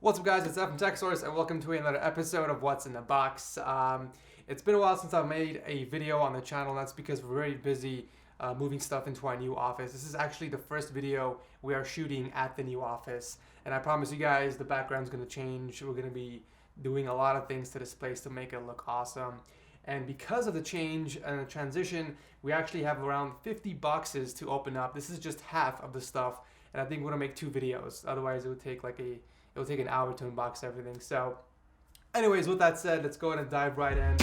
What's up guys, it's F from Techsource and welcome to another episode of What's in the Box. It's been a while since I've made a video on the channel, and that's because we're very busy moving stuff into our new office. This is actually the first video we are shooting at the new office, and I promise you guys the background's going to change. We're going to be doing a lot of things to this place to make it look awesome. And because of the change and the transition, we actually have around 50 boxes to open up. This is just half of the stuff, and I think we're going to make 2 videos. Otherwise it would take an hour to unbox everything. So anyways, with that said, let's go ahead and dive right in.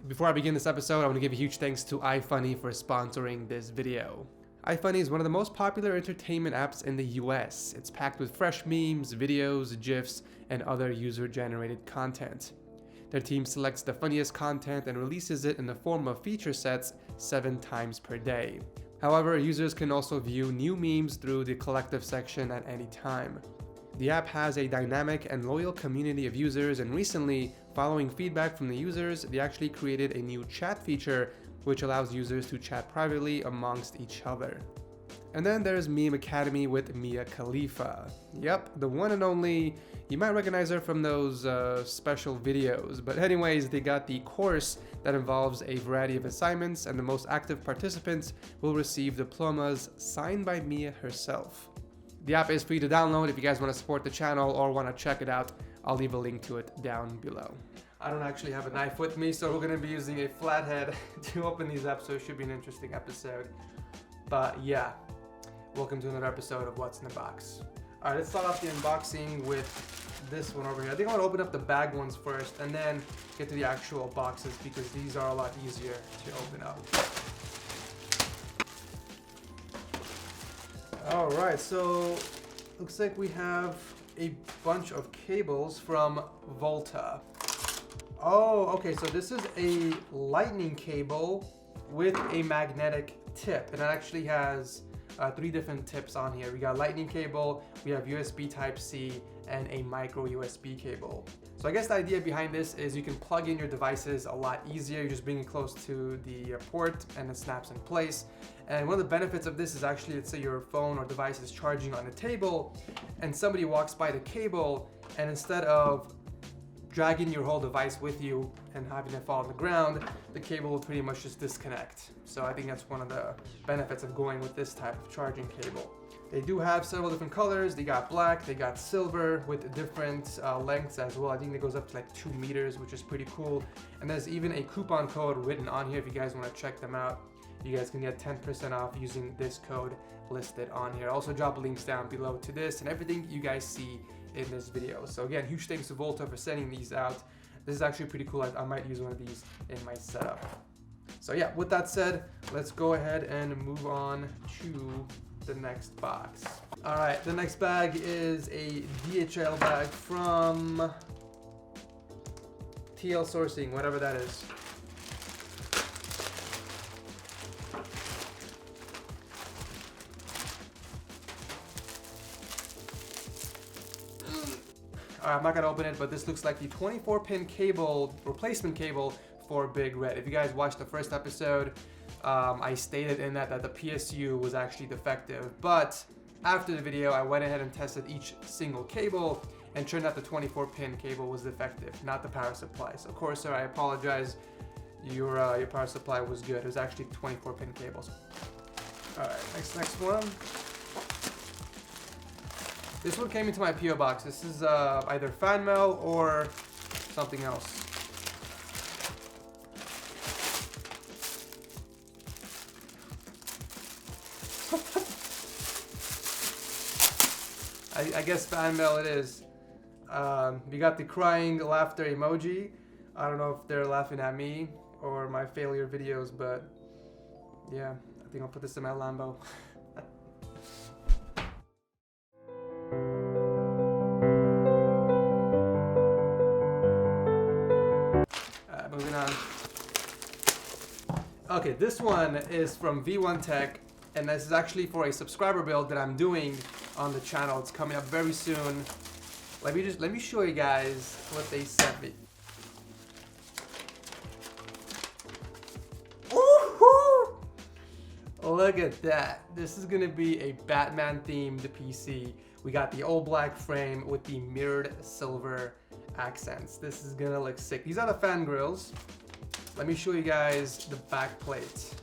Before I begin this episode, I want to give a huge thanks to iFunny for sponsoring this video. iFunny is one of the most popular entertainment apps in the US. It's packed with fresh memes, videos, GIFs, and other user-generated content. Their team selects the funniest content and releases it in the form of feature sets 7 times per day. However, users can also view new memes through the collective section at any time. The app has a dynamic and loyal community of users, and recently, following feedback from the users, they actually created a new chat feature which allows users to chat privately amongst each other. And then there's Meme Academy with Mia Khalifa. Yep, the one and only. You might recognize her from those special videos. But anyways, they got the course that involves a variety of assignments, and the most active participants will receive diplomas signed by Mia herself. The app is free to download if you guys want to support the channel or want to check it out. I'll leave a link to it down below. I don't actually have a knife with me, so we're going to be using a flathead to open these up, so it should be an interesting episode. But yeah. Welcome to another episode of What's in the Box. Alright, let's start off the unboxing with this one over here. I think I want to open up the bag ones first and then get to the actual boxes because these are a lot easier to open up. Alright, so looks like we have a bunch of cables from Volta. Oh, okay, so this is a lightning cable with a magnetic tip, and it actually has 3 different tips on here. We got lightning cable, we have USB Type-C, and a micro USB cable. So I guess the idea behind this is you can plug in your devices a lot easier. You just bring it close to the port and it snaps in place. And one of the benefits of this is actually, let's say your phone or device is charging on a table and somebody walks by the cable, and instead of dragging your whole device with you and having it fall on the ground, the cable will pretty much just disconnect. So I think that's one of the benefits of going with this type of charging cable. They do have several different colors. They got black, they got silver with different lengths as well. I think it goes up to like 2 meters, which is pretty cool. And there's even a coupon code written on here if you guys want to check them out. You guys can get 10% off using this code listed on here. Also drop links down below to this and everything you guys see in this video. So again, huge thanks to Volta for sending these out. This is actually pretty cool. I might use one of these in my setup. So yeah, with that said, let's go ahead and move on to the next box. All right, the next bag is a DHL bag from TL Sourcing, whatever that is. I'm not gonna open it, but this looks like the 24-pin cable, replacement cable for Big Red. If you guys watched the first episode, I stated in that the PSU was actually defective, but after the video, I went ahead and tested each single cable, and turned out the 24-pin cable was defective, not the power supply. So of course, sir, I apologize. Your power supply was good. It was actually 24-pin cables. All right, next one. This one came into my PO box. This is either fan mail or something else. I guess fan mail it is. We got the crying laughter emoji. I don't know if they're laughing at me or my failure videos, but yeah, I think I'll put this in my Lambo. Moving on. Okay, this one is from V1 Tech, and this is actually for a subscriber build that I'm doing on the channel. It's coming up very soon. Let me show you guys what they sent me. look at that. This is gonna be a Batman themed PC. We got the all black frame with the mirrored silver accents. This is gonna look sick. These are the fan grills. Let me show you guys the back plate.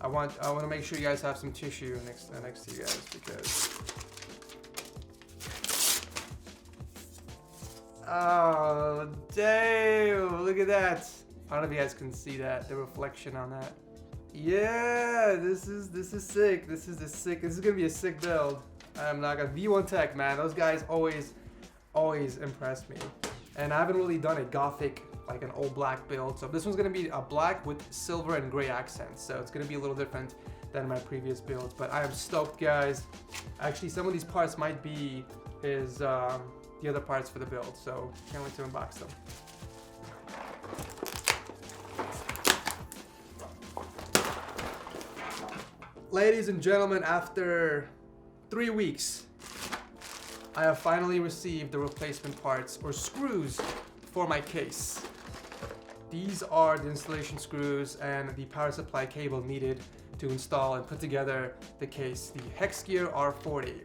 I want to make sure you guys have some tissue next to you guys because. Oh damn! Look at that. I don't know if you guys can see that, the reflection on that. Yeah, this is sick. This is gonna be a sick build. I'm not gonna V1 Tech, man. Those guys always impress me. And I haven't really done a gothic, like an all black build. So this one's gonna be a black with silver and gray accents. So it's gonna be a little different than my previous builds. But I am stoked, guys. Actually, some of these parts might be the other parts for the build. So can't wait to unbox them. Ladies and gentlemen, after 3 weeks, I have finally received the replacement parts or screws for my case. These are the installation screws and the power supply cable needed to install and put together the case, the Hex Gear R40.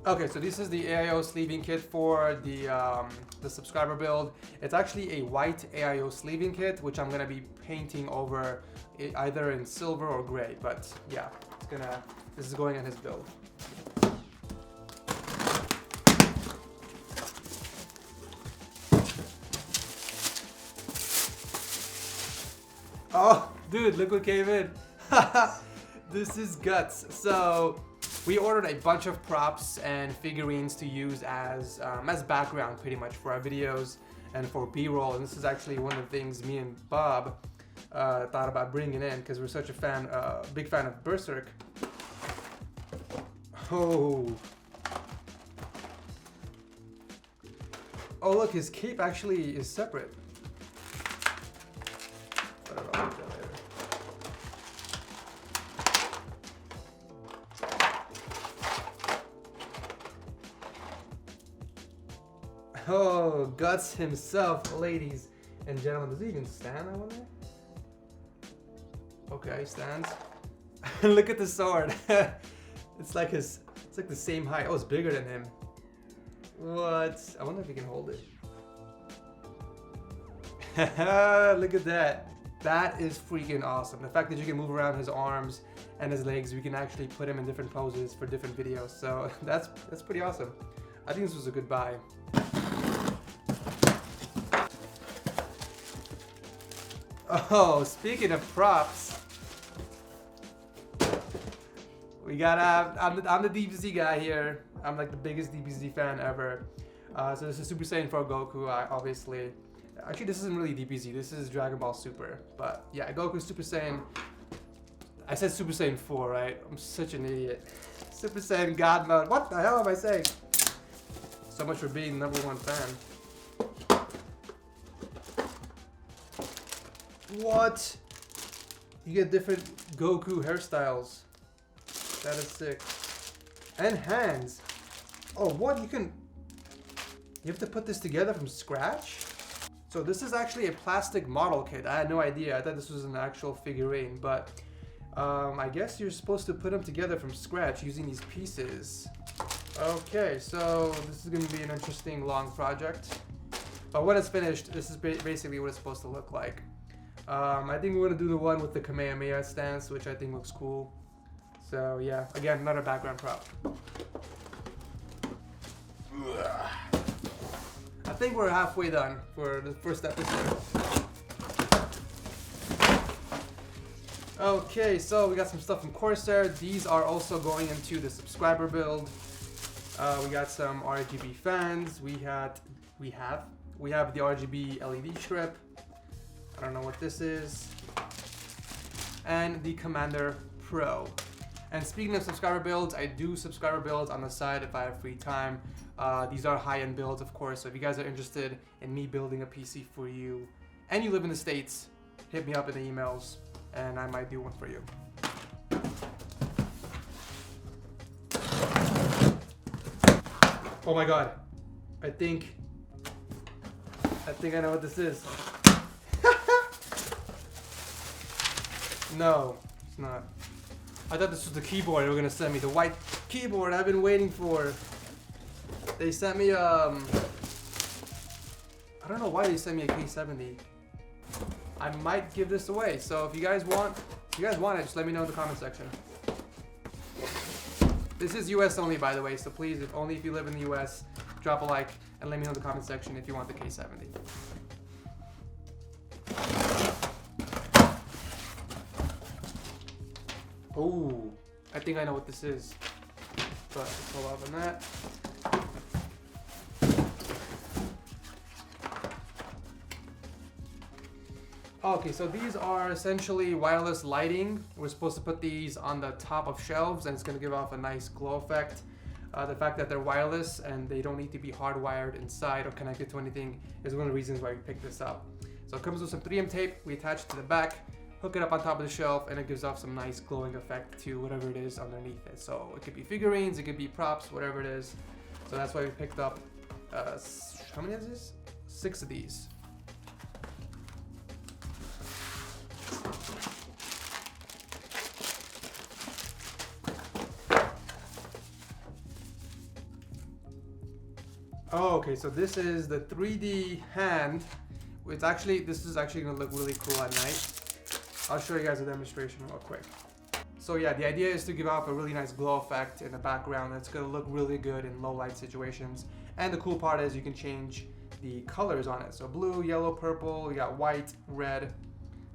Okay, so this is the AIO sleeving kit for the subscriber build. It's actually a white AIO sleeving kit, which I'm gonna be painting over either in silver or gray. But yeah, this is going in his build. Oh, dude, look what came in. This is guts. So we ordered a bunch of props and figurines to use as background pretty much for our videos and for B-roll. And this is actually one of the things me and Bob thought about bringing in because we're such a big fan of Berserk. Oh. Oh look, his cape actually is separate. Oh, Guts himself, ladies and gentlemen. Does he even stand, I wonder? Okay, he stands. Look at the sword. It's like the same height. Oh, it's bigger than him. What? I wonder if he can hold it. Look at that. That is freaking awesome. The fact that you can move around his arms and his legs, we can actually put him in different poses for different videos. So that's pretty awesome. I think this was a good buy. Oh, speaking of props, we got I'm the DBZ guy here. I'm like the biggest DBZ fan ever. So this is Super Saiyan 4 Goku, obviously. Actually, this isn't really DBZ. This is Dragon Ball Super. But yeah, Goku Super Saiyan. I said Super Saiyan 4, right? I'm such an idiot. Super Saiyan God Mode. What the hell am I saying? So much for being the #1 fan. What? You get different Goku hairstyles. That is sick. And hands. Oh, what? You have to put this together from scratch? So this is actually a plastic model kit. I had no idea. I thought this was an actual figurine, but I guess you're supposed to put them together from scratch using these pieces. Okay, so this is going to be an interesting long project. But when it's finished, this is basically what it's supposed to look like. I think we're going to do the one with the Kamehameha stance, which I think looks cool. So yeah, again, another background prop. I think we're halfway done for the first episode. Okay, so we got some stuff from Corsair. These are also going into the subscriber build. We got some RGB fans. We have the RGB LED strip. I don't know what this is. And the Commander Pro. And speaking of subscriber builds, I do subscriber builds on the side if I have free time. These are high-end builds, of course, so if you guys are interested in me building a PC for you and you live in the States, hit me up in the emails and I might do one for you. Oh my god. I think I know what this is. No, it's not. I thought this was the keyboard they were gonna send me, the white keyboard I've been waiting for. They sent me I don't know why they sent me a K70. I might give this away, so if you guys want it, just let me know in the comment section. This is US only, by the way, so please, if you live in the US, drop a like and let me know in the comment section if you want the K70. Oh, I think I know what this is. But let's pull off on that. Okay, so these are essentially wireless lighting. We're supposed to put these on the top of shelves and it's going to give off a nice glow effect. The fact that they're wireless and they don't need to be hardwired inside or connected to anything is one of the reasons why we picked this up. So it comes with some 3M tape. We attach it to the back, hook it up on top of the shelf, and it gives off some nice glowing effect to whatever it is underneath it. So it could be figurines, it could be props, whatever it is. So that's why we picked up, how many is this? 6 of these. Oh, okay, so this is the 3D hand. This is actually gonna look really cool at night. I'll show you guys a demonstration real quick. So yeah, the idea is to give off a really nice glow effect in the background. It's gonna look really good in low light situations. And the cool part is you can change the colors on it. So blue, yellow, purple, you got white, red.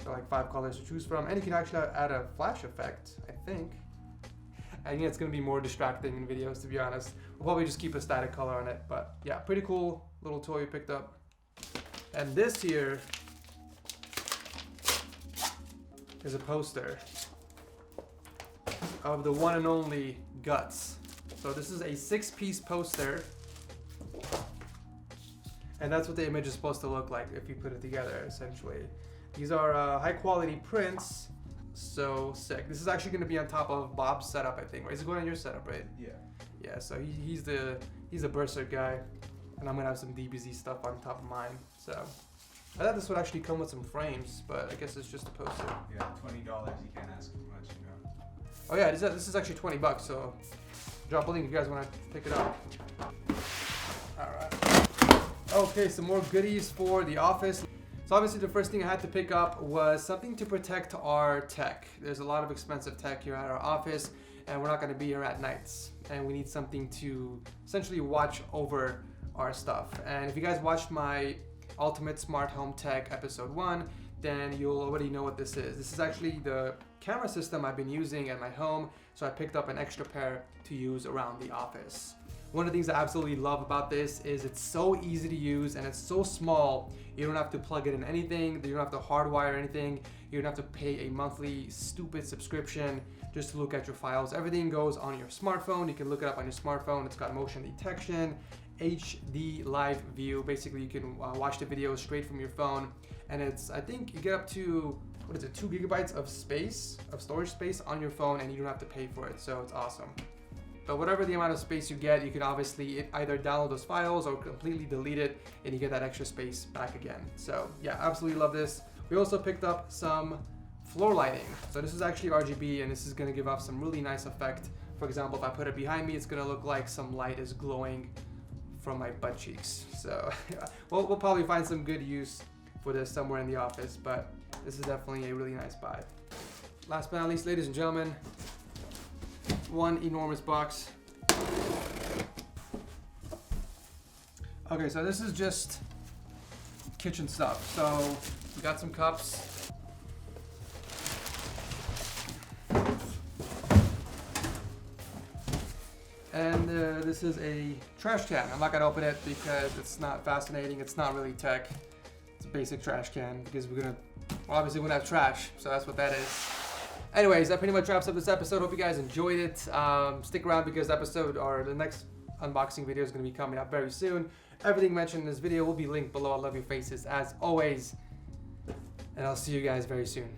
So like 5 colors to choose from. And you can actually add a flash effect, I think. I think it's gonna be more distracting in videos, to be honest. We'll probably just keep a static color on it, but yeah, pretty cool little toy we picked up. And this here is a poster of the one and only Guts. So this is a 6-piece poster, and that's what the image is supposed to look like if you put it together, essentially. These are high quality prints. So sick. This is actually going to be on top of Bob's setup, I think. Right? Is it going on your setup, right? Yeah. Yeah. So he's the Berserk guy, and I'm gonna have some DBZ stuff on top of mine. So I thought this would actually come with some frames, but I guess it's just a poster. Yeah, $20. You can't ask for much, you know. Oh yeah, this is actually $20. So drop a link if you guys want to pick it up. All right. Okay, some more goodies for the office. So obviously the first thing I had to pick up was something to protect our tech. There's a lot of expensive tech here at our office, and we're not going to be here at nights. And we need something to essentially watch over our stuff. And if you guys watched my Ultimate Smart Home Tech episode 1, then you'll already know what this is. This is actually the camera system I've been using at my home, so I picked up an extra pair to use around the office. One of the things I absolutely love about this is it's so easy to use and it's so small. You don't have to plug it in anything. You don't have to hardwire anything. You don't have to pay a monthly stupid subscription just to look at your files. Everything goes on your smartphone. You can look it up on your smartphone. It's got motion detection, HD live view. Basically, you can watch the videos straight from your phone. And I think you get up to, 2 gigabytes of storage space on your phone, and you don't have to pay for it. So it's awesome. But whatever the amount of space you get, you can obviously either download those files or completely delete it, and you get that extra space back again. So yeah, absolutely love this. We also picked up some floor lighting. So this is actually RGB, and this is gonna give off some really nice effect. For example, if I put it behind me, it's gonna look like some light is glowing from my butt cheeks. So yeah, we'll probably find some good use for this somewhere in the office, but this is definitely a really nice buy. Last but not least, ladies and gentlemen, one enormous box. Okay, so this is just kitchen stuff. So we got some cups. And this is a trash can. I'm not gonna open it because it's not fascinating. It's not really tech. It's a basic trash can because obviously we're gonna have trash. So that's what that is. Anyways, that pretty much wraps up this episode. Hope you guys enjoyed it. Stick around because the next unboxing video is going to be coming up very soon. Everything mentioned in this video will be linked below. I love your faces as always. And I'll see you guys very soon.